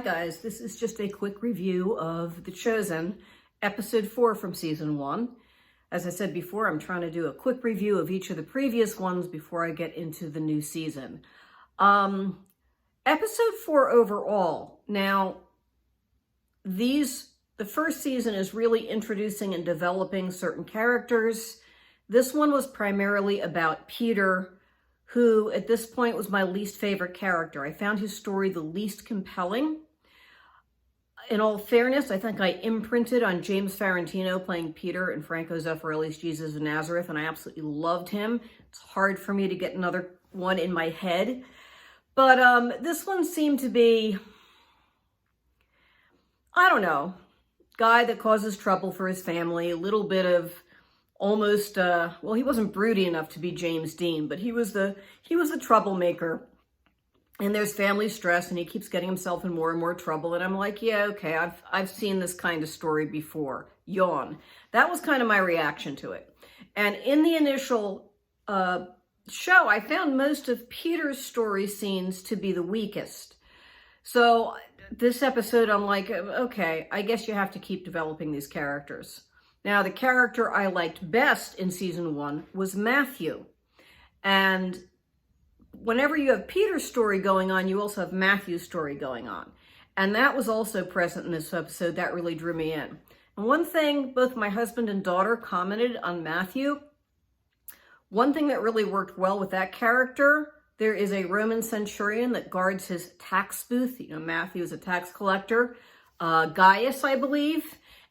Hi guys, this is just a quick review of The Chosen, episode 4 from season 1. As I said before, I'm trying to do a quick review of each of the previous ones before I get into the new season. Episode 4 overall. Now, the first season is really introducing and developing certain characters. This one was primarily about Peter, who at this point was my least favorite character. I found his story the least compelling. In all fairness, I think I imprinted on James Farentino playing Peter in Franco Zeffirelli's Jesus of Nazareth, and I absolutely loved him. It's hard for me to get another one in my head. But this one seemed to be, I don't know, guy that causes trouble for his family, a little bit of almost, well, he wasn't broody enough to be James Dean, but he was the troublemaker. And there's family stress, and he keeps getting himself in more and more trouble. And I'm like, yeah, okay, I've seen this kind of story before. Yawn. That was kind of my reaction to it. And in the initial show, I found most of Peter's story scenes to be the weakest. So this episode, I'm like, okay, I guess you have to keep developing these characters. Now, the character I liked best in season 1 was Matthew. And whenever you have Peter's story going on, you also have Matthew's story going on. And that was also present in this episode. That really drew me in. And one thing, both my husband and daughter commented on Matthew. One thing that really worked well with that character, there is a Roman centurion that guards his tax booth. You know, Matthew is a tax collector. Gaius, I believe.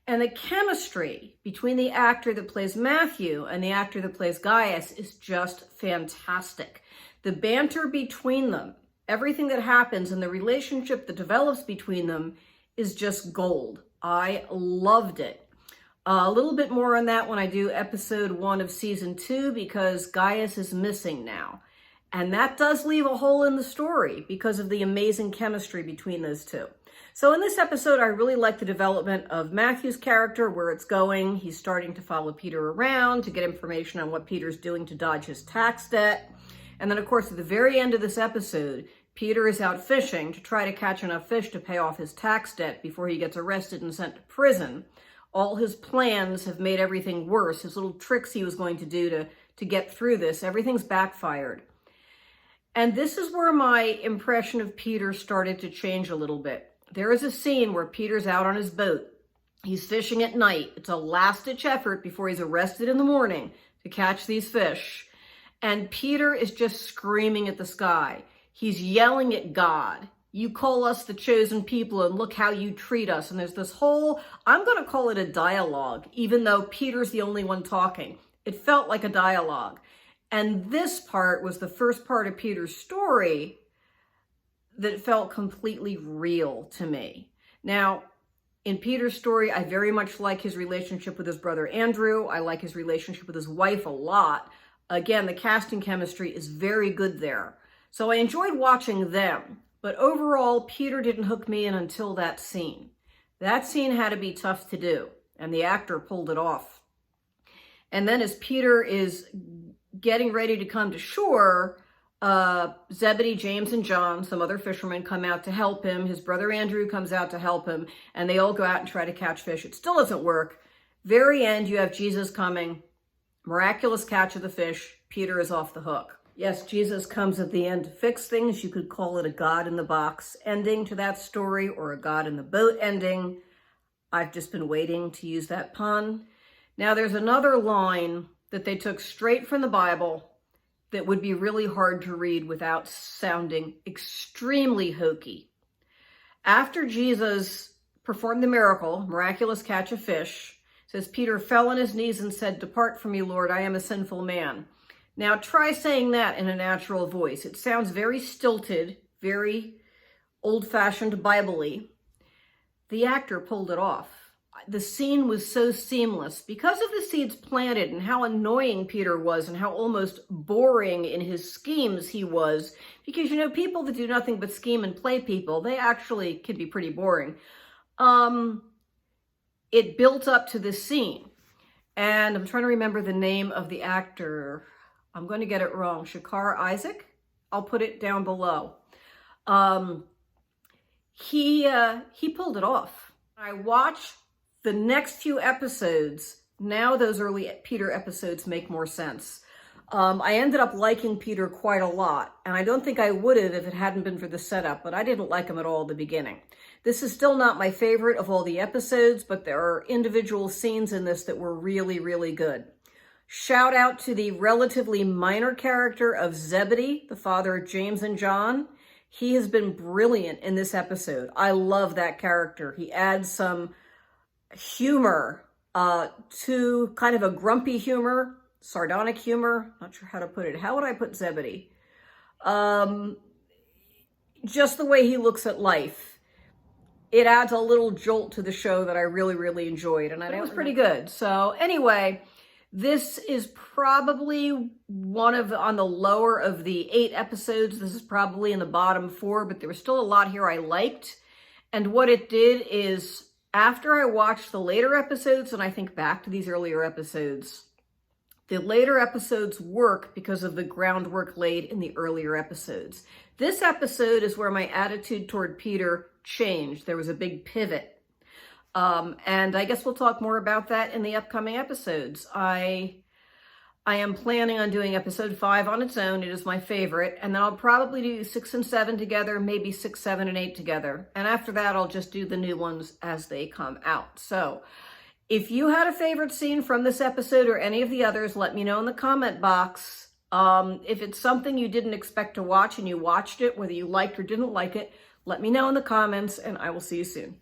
And the chemistry between the actor that plays Matthew and the actor that plays Gaius is just fantastic. The banter between them, everything that happens and the relationship that develops between them is just gold. I loved it. A little bit more on that when I do episode 1 of season 2, because Gaius is missing now. And that does leave a hole in the story because of the amazing chemistry between those two. So in this episode, I really like the development of Matthew's character, where it's going. He's starting to follow Peter around to get information on what Peter's doing to dodge his tax debt. And then, of course, at the very end of this episode, Peter is out fishing to try to catch enough fish to pay off his tax debt before he gets arrested and sent to prison. All his plans have made everything worse. His little tricks he was going to do to get through this, everything's backfired. And this is where my impression of Peter started to change a little bit. There is a scene where Peter's out on his boat. He's fishing at night. It's a last-ditch effort before he's arrested in the morning to catch these fish. And Peter is just screaming at the sky. He's yelling at God. You call us the chosen people, and look how you treat us. And there's this whole, I'm going to call it a dialogue, even though Peter's the only one talking. It felt like a dialogue. And this part was the first part of Peter's story that felt completely real to me. Now, in Peter's story, I very much like his relationship with his brother Andrew. I like his relationship with his wife a lot. Again, the casting chemistry is very good there. So I enjoyed watching them. But overall, Peter didn't hook me in until that scene. That scene had to be tough to do, and the actor pulled it off. And then as Peter is getting ready to come to shore, Zebedee, James, and John, some other fishermen, come out to help him. His brother Andrew comes out to help him, and they all go out and try to catch fish. It still doesn't work. Very end, you have Jesus coming. Miraculous catch of the fish. Peter is off the hook. Yes, Jesus comes at the end to fix things. You could call it a God in the box ending to that story, or a God in the boat ending. I've just been waiting to use that pun. Now, there's another line that they took straight from the Bible that would be really hard to read without sounding extremely hokey. After Jesus performed the miracle, miraculous catch of fish, it says, Peter fell on his knees and said, "Depart from me, Lord, I am a sinful man." Now try saying that in a natural voice. It sounds very stilted, very old-fashioned Bible-y. The actor pulled it off. The scene was so seamless because of the seeds planted and how annoying Peter was and how almost boring in his schemes he was. Because, you know, people that do nothing but scheme and play people, they actually can be pretty boring. It built up to this scene. And I'm trying to remember the name of the actor. I'm going to get it wrong. Shakar Isaac? I'll put it down below. he pulled it off. I watch the next few episodes. Now those early Peter episodes make more sense. I ended up liking Peter quite a lot, and I don't think I would have if it hadn't been for the setup, but I didn't like him at all at the beginning. This is still not my favorite of all the episodes, but there are individual scenes in this that were really, really good. Shout out to the relatively minor character of Zebedee, the father of James and John. He has been brilliant in this episode. I love that character. He adds some humor to kind of a grumpy humor, sardonic humor. Not sure how to put it. How would I put Zebedee? Just the way he looks at life. It adds a little jolt to the show that I really, really enjoyed, and it was pretty good. So anyway, this is probably on the lower of the 8 episodes. This is probably in the bottom 4, but there was still a lot here I liked. And what it did is, after I watched the later episodes and I think back to these earlier episodes, the later episodes work because of the groundwork laid in the earlier episodes. This episode is where my attitude toward Peter changed. There was a big pivot. And I guess we'll talk more about that in the upcoming episodes. I am planning on doing episode 5 on its own. It is my favorite. And then I'll probably do 6 and 7 together, maybe 6, 7, and 8 together. And after that, I'll just do the new ones as they come out. So if you had a favorite scene from this episode or any of the others, let me know in the comment box. If it's something you didn't expect to watch and you watched it, whether you liked or didn't like it, let me know in the comments, and I will see you soon.